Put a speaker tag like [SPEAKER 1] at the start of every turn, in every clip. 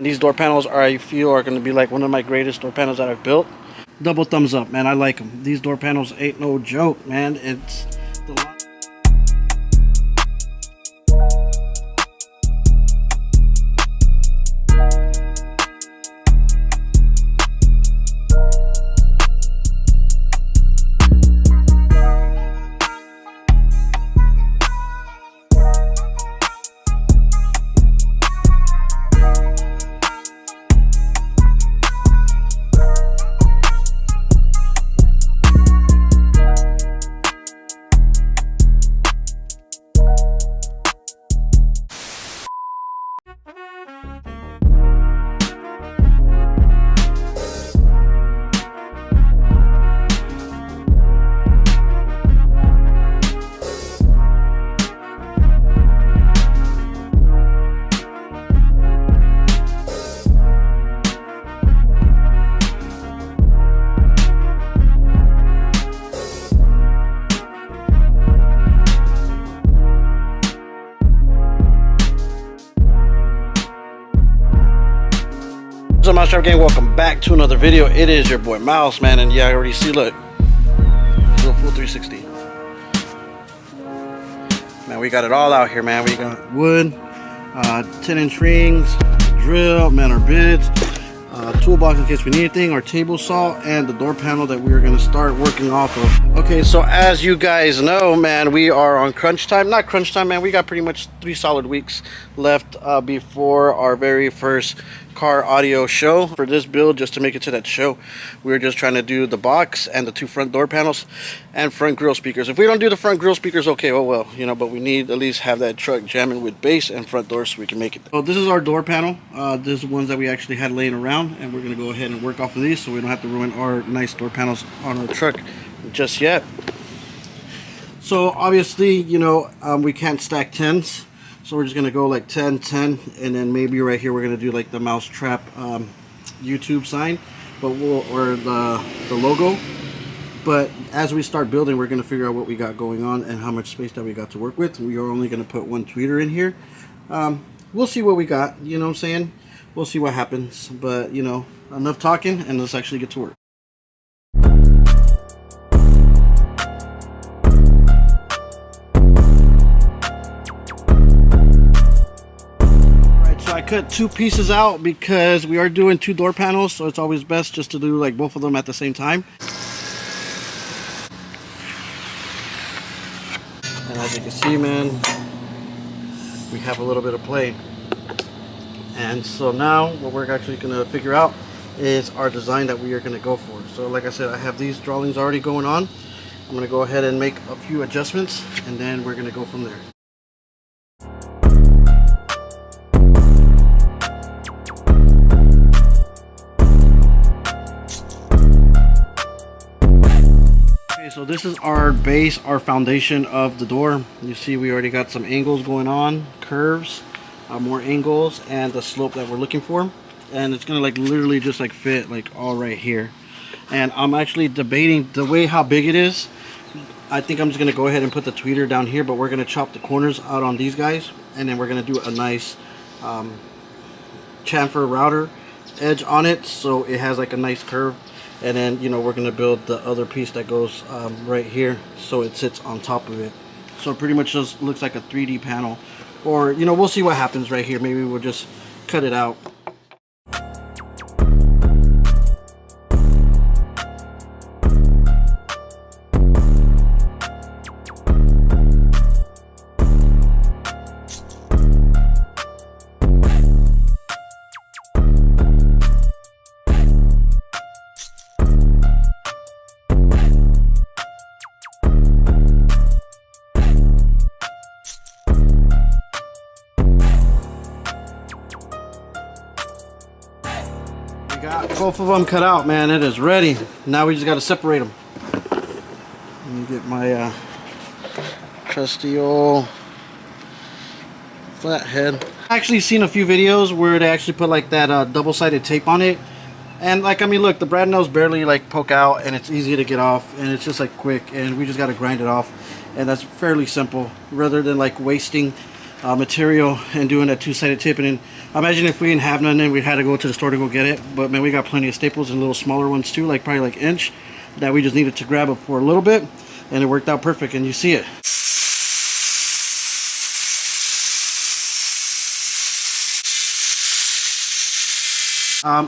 [SPEAKER 1] And these door panels I feel are going to be like one of my greatest door panels that I've built. Double thumbs up, man. I like them. These door panels ain't no joke, man. It's the What's up, Mousetrap Gang? Welcome back to another video. It is your boy Mouse, man, and yeah, I already see, look, full 360. Man, we got it all out here, man. We got wood, 10-inch rings, drill, man, our bits, toolbox in case we need anything, our table saw, and the door panel that we're gonna start working off of. Okay, so as you guys know, man, we are on crunch time. Not crunch time, man. We got pretty much 3 solid weeks left before our very first car audio show. For this build, just to make it to that show, we were just trying to do the box and the 2 front door panels and front grill speakers. If we don't do the front grill speakers, okay, oh well, you know, but we need at least have that truck jamming with bass and front doors so we can make it. So this is our door panel. This is ones that we actually had laying around, and we're gonna go ahead and work off of these so we don't have to ruin our nice door panels on our truck just yet. So obviously, you know, we can't stack 10s. So we're just going to go like 10, 10, and then maybe right here we're going to do like the Mousetrap YouTube sign, but or the logo. But as we start building, we're going to figure out what we got going on and how much space that we got to work with. We are only going to put 1 tweeter in here. We'll see what we got, you know what I'm saying? We'll see what happens. But, you know, enough talking, and let's actually get to work. I cut 2 pieces out because we are doing 2 door panels, so it's always best just to do like both of them at the same time. And as you can see, man, we have a little bit of play. And so now what we're actually going to figure out is our design that we are going to go for. So like I said, I have these drawings already going on. I'm going to go ahead and make a few adjustments, and then we're going to go from there. So this is our base, our foundation of the door. You see we already got some angles going on, curves, more angles, and the slope that we're looking for. And it's gonna like literally just like fit like all right here. And I'm actually debating the way how big it is. I think I'm just gonna go ahead and put the tweeter down here, but we're gonna chop the corners out on these guys, and then we're gonna do a nice chamfer router edge on it so it has like a nice curve. And then, you know, we're going to build the other piece that goes right here so it sits on top of it. So it pretty much just looks like a 3D panel. Or, you know, we'll see what happens right here. Maybe we'll just cut it out. Got both of them cut out, man. It is ready. Now we just got to separate them. Let me get my trusty old flathead. I actually seen a few videos where they actually put like that double-sided tape on it, and like, I mean, look, the brad nails barely like poke out, and it's easy to get off, and it's just like quick, and we just got to grind it off, and that's fairly simple rather than like wasting material and doing that two-sided tip and then Imagine if we didn't have none and we had to go to the store to go get it. But man, we got plenty of staples and little smaller ones too, like probably like inch, that we just needed to grab it for a little bit, and it worked out perfect, and you see it.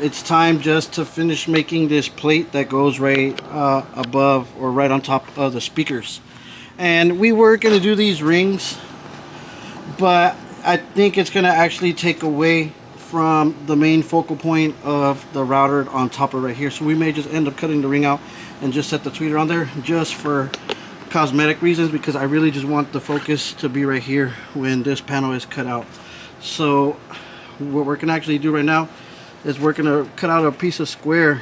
[SPEAKER 1] It's time just to finish making this plate that goes right above or right on top of the speakers. And we were going to do these rings, but I think it's going to actually take away from the main focal point of the router on top of right here. So we may just end up cutting the ring out and just set the tweeter on there just for cosmetic reasons, because I really just want the focus to be right here when this panel is cut out. So what we're going to actually do right now is we're going to cut out a piece of square,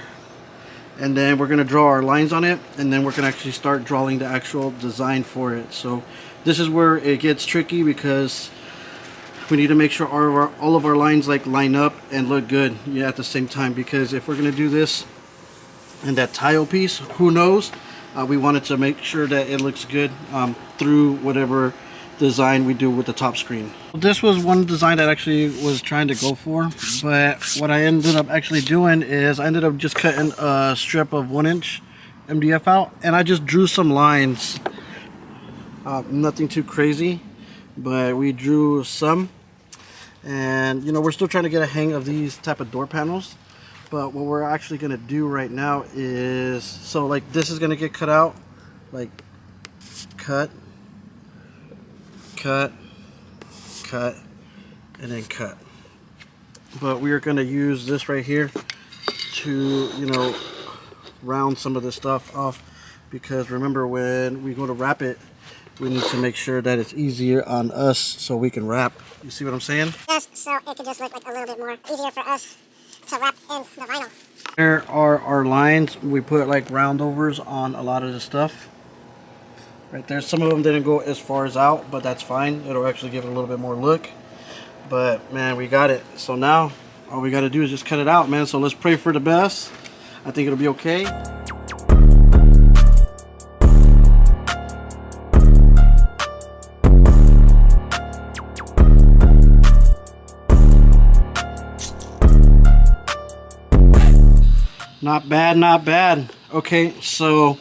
[SPEAKER 1] and then we're going to draw our lines on it, and then we're going to actually start drawing the actual design for it. So this is where it gets tricky, because we need to make sure all of our lines like line up and look good at the same time, because if we're going to do this and that tile piece, who knows, we wanted to make sure that it looks good through whatever design we do with the top screen. This was one design that I actually was trying to go for, but what I ended up actually doing is I ended up just cutting a strip of 1-inch MDF out, and I just drew some lines. Nothing too crazy, but we drew some. And you know, we're still trying to get a hang of these type of door panels, but what we're actually going to do right now is, so like this is going to get cut out, like cut, cut, cut, and then cut. But we are going to use this right here to, you know, round some of this stuff off, because remember, when we go to wrap it, we need to make sure that it's easier on us so we can wrap. You see what I'm saying?
[SPEAKER 2] Yes, so it could just look like a little bit more easier for us to wrap in the vinyl.
[SPEAKER 1] There are our lines. We put like roundovers on a lot of the stuff. Right there. Some of them didn't go as far as out, but that's fine. It'll actually give it a little bit more look. But man, we got it. So now all we got to do is just cut it out, man. So let's pray for the best. I think it'll be okay. Not bad, not bad. Okay, so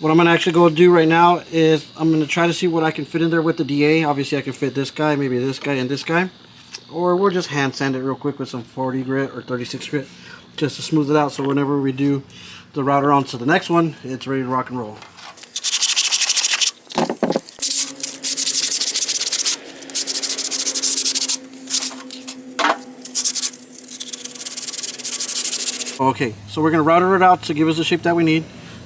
[SPEAKER 1] what I'm gonna actually go do right now is I'm gonna try to see what I can fit in there with the DA. Obviously I can fit this guy, maybe this guy, and this guy, or we'll just hand sand it real quick with some 40 grit or 36 grit just to smooth it out, so whenever we do the router on to the next one, it's ready to rock and roll. Okay, so we're going to router it out to give us the shape that we need.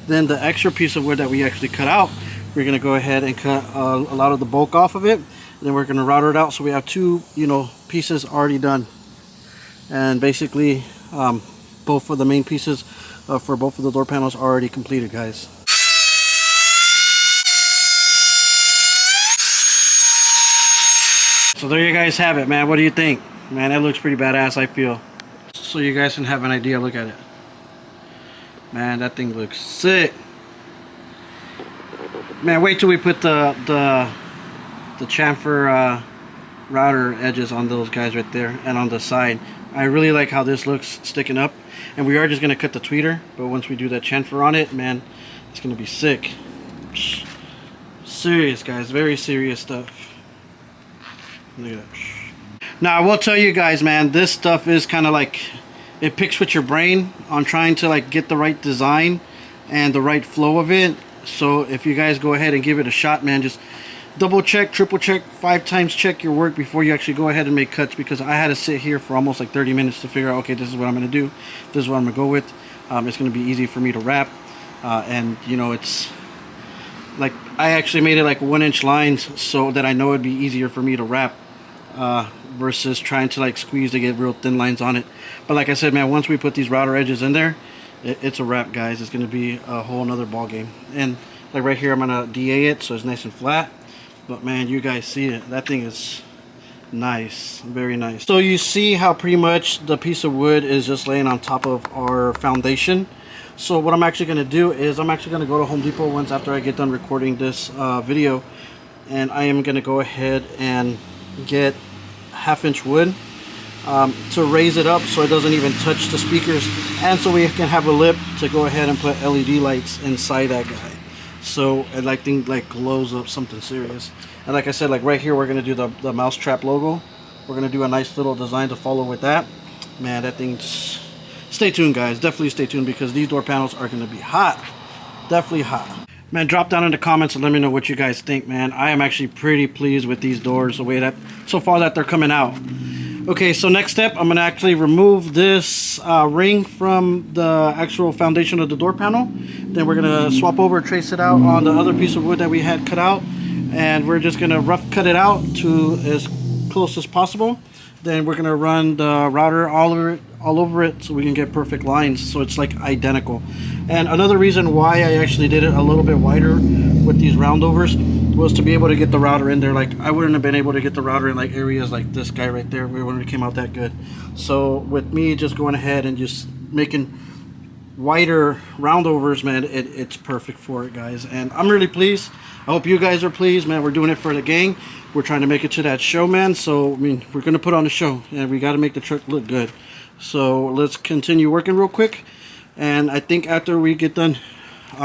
[SPEAKER 1] Then the extra piece of wood that we actually cut out, we're going to go ahead and cut a lot of the bulk off of it. And then we're going to router it out so we have two, you know, pieces already done. And basically, both of the main pieces for both of the door panels are already completed, guys. So there you guys have it, man. What do you think? Man, that looks pretty badass, I feel. So you guys can have an idea, look at it. Man, that thing looks sick. Man, wait till we put the chamfer router edges on those guys right there and on the side. I really like how this looks sticking up. And we are just going to cut the tweeter, but once we do that chamfer on it, man, it's going to be sick. Serious, guys, very serious stuff. Look at that. Now, I will tell you guys, man, this stuff is kind of like, it picks with your brain on trying to like get the right design and the right flow of it. So if you guys go ahead and give it a shot, man, just double check, triple check, 5 times check your work before you actually go ahead and make cuts, because I had to sit here for almost like 30 minutes to figure out, okay, this is what I'm going to do. This is what I'm going to go with. It's going to be easy for me to wrap. And, you know, it's like, I actually made it like 1-inch lines so that I know it'd be easier for me to wrap. Versus trying to like squeeze to get real thin lines on it. But like I said, man, once we put these router edges in there, it's a wrap, guys. It's going to be a whole nother ball game. And like right here, I'm going to DA it so it's nice and flat. But man, you guys see it. That thing is nice, very nice. So you see how pretty much the piece of wood is just laying on top of our foundation. So what I'm actually going to do is I'm actually going to go to Home Depot once after I get done recording this video, and I am going to go ahead and get 1/2 inch wood to raise it up so it doesn't even touch the speakers, and so we can have a lip to go ahead and put LED lights inside that guy. So it like thing like glows up something serious. And like I said, like right here we're gonna do the Mousetrap logo. We're gonna do a nice little design to follow with that. Man, that thing's, stay tuned guys, definitely stay tuned, because these door panels are gonna be hot, definitely hot. Man, drop down in the comments and let me know what you guys think, man. I am actually pretty pleased with these doors, the way that so far that they're coming out. Okay, so next step, I'm gonna actually remove this ring from the actual foundation of the door panel. Then we're gonna swap over, trace it out on the other piece of wood that we had cut out, and we're just gonna rough cut it out to as close as possible. Then we're gonna run the router all over it so we can get perfect lines, so it's like identical. And another reason why I actually did it a little bit wider with these roundovers was to be able to get the router in there. Like I wouldn't have been able to get the router in like areas like this guy right there. We wouldn't have came out that good. So with me just going ahead and just making wider roundovers, man, it's perfect for it, guys. And I'm really pleased. I hope you guys are pleased, man. We're doing it for the gang. We're trying to make it to that show, man. So I mean, we're gonna put on a show, and we got to make the truck look good. So let's continue working real quick. And I think after we get done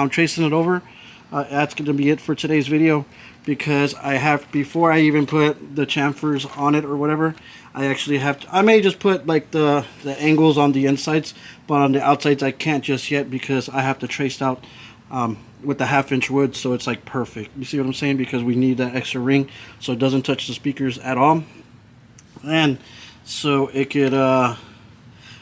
[SPEAKER 1] tracing it over, that's going to be it for today's video, because I have, before I even put the chamfers on it or whatever, I actually have to, I may just put like the angles on the insides, but on the outsides I can't just yet, because I have to trace out with the 1/2" wood, so it's like perfect. You see what I'm saying? Because we need that extra ring so it doesn't touch the speakers at all, and so it could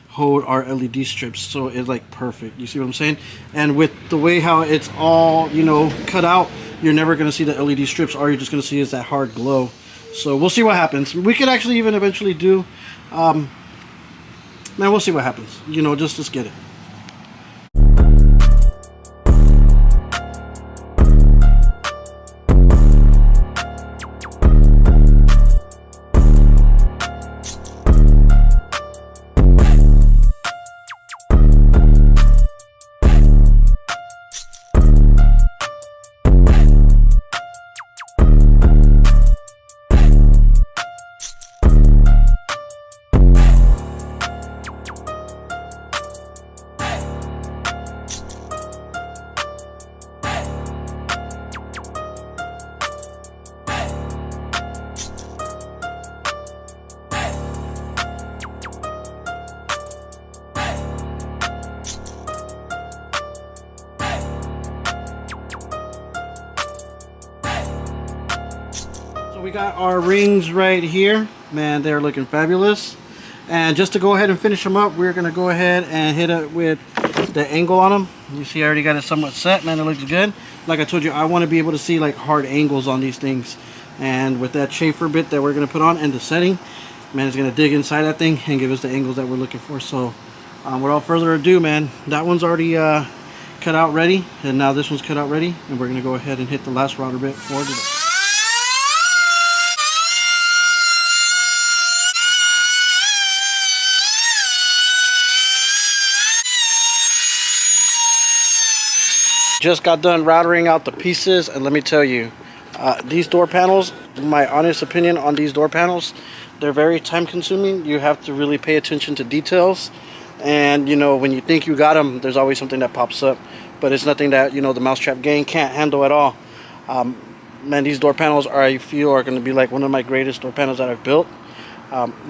[SPEAKER 1] hold our LED strips, so it's like perfect. You see what I'm saying? And with the way how it's all, you know, cut out, you're never going to see the LED strips. All you're just going to see is that hard glow. So we'll see what happens. We could actually even eventually do man, we'll see what happens, you know, just let's get it. So we got our rings right here, man, they're looking fabulous. And just to go ahead and finish them up, we're gonna go ahead and hit it with the angle on them. You see I already got it somewhat set, man, it looks good. Like I told you, I want to be able to see like hard angles on these things, and with that chamfer bit that we're gonna put on and the setting, man, it's gonna dig inside that thing and give us the angles that we're looking for. So without further ado, man, that one's already cut out ready, and now this one's cut out ready, and we're gonna go ahead and hit the last router bit for today. Just got done routering out the pieces, and let me tell you, these door panels, my honest opinion on these door panels, they're very time consuming. You have to really pay attention to details, and you know, when you think you got them, there's always something that pops up, but it's nothing that, you know, the Mousetrap gang can't handle at all. Man, these door panels I feel are going to be like one of my greatest door panels that I've built.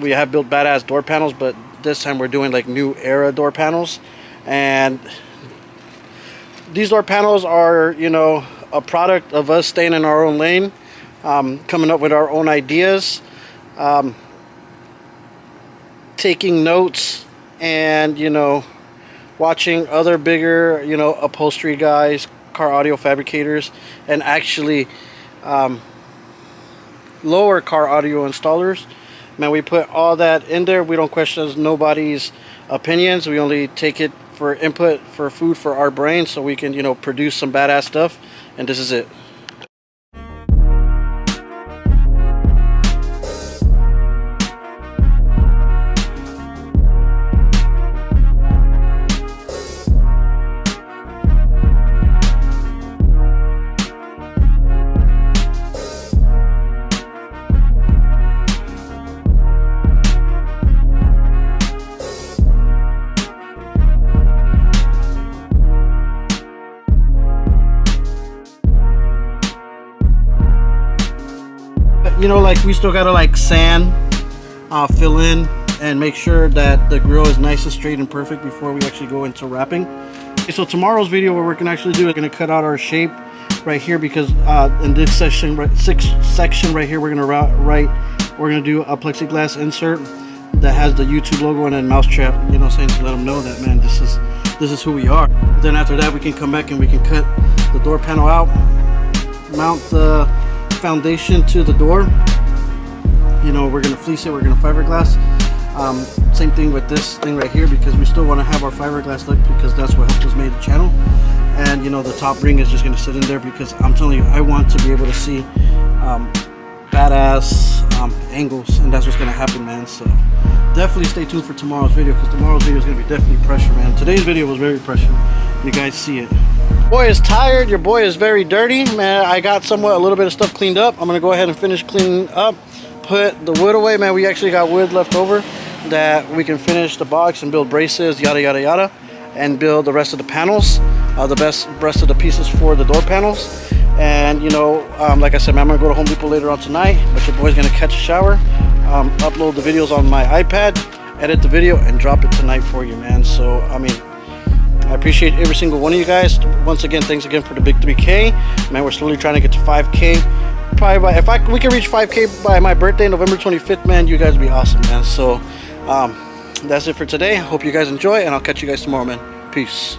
[SPEAKER 1] We have built badass door panels, but this time we're doing like new era door panels, and these door panels are, you know, a product of us staying in our own lane, coming up with our own ideas, taking notes, and, you know, watching other bigger, you know, upholstery guys, car audio fabricators, and actually lower car audio installers. Man, we put all that in there. We don't question nobody's opinions. We only take it for input, for food for our brain, so we can, you know, produce some badass stuff. And this is it. you know, like we still gotta like sand, fill in, and make sure that the grill is nice and straight and perfect before we actually go into wrapping. Okay, so tomorrow's video, what we're gonna actually do is gonna cut out our shape right here, because in this section right here, we're gonna do a plexiglass insert that has the YouTube logo and then mousetrap, you know what I'm saying, to let them know that, man, this is who we are. Then after that, we can come back and we can cut the door panel out, mount the foundation to the door. You know, we're gonna fleece it, we're gonna fiberglass. Same thing with this thing right here, because we still want to have our fiberglass look, because that's what helped us make the channel. And you know, the top ring is just gonna sit in there, because I'm telling you, I want to be able to see badass angles, and that's what's gonna happen, man. So definitely stay tuned for tomorrow's video, because tomorrow's video is gonna be definitely pressure, man. Today's video was very pressure. You guys see it. Boy is tired. Your boy is very dirty, man. I got a little bit of stuff cleaned up. I'm gonna go ahead and finish cleaning up, put the wood away, man. We actually got wood left over that we can finish the box and build braces, yada yada yada, and build the rest of the panels, the rest of the pieces for the door panels. And you know, like I said, man, I'm gonna go to Home Depot later on tonight, but your boy's gonna catch a shower, upload the videos on my iPad, edit the video, and drop it tonight for you, man. So I mean, I appreciate every single one of you guys. Once again, thanks again for the big 3K, man. We're slowly trying to get to 5K. Probably we can reach 5K by my birthday, November 25th, man. You guys would be awesome, man. So that's it for today. Hope you guys enjoy, and I'll catch you guys tomorrow, man. Peace.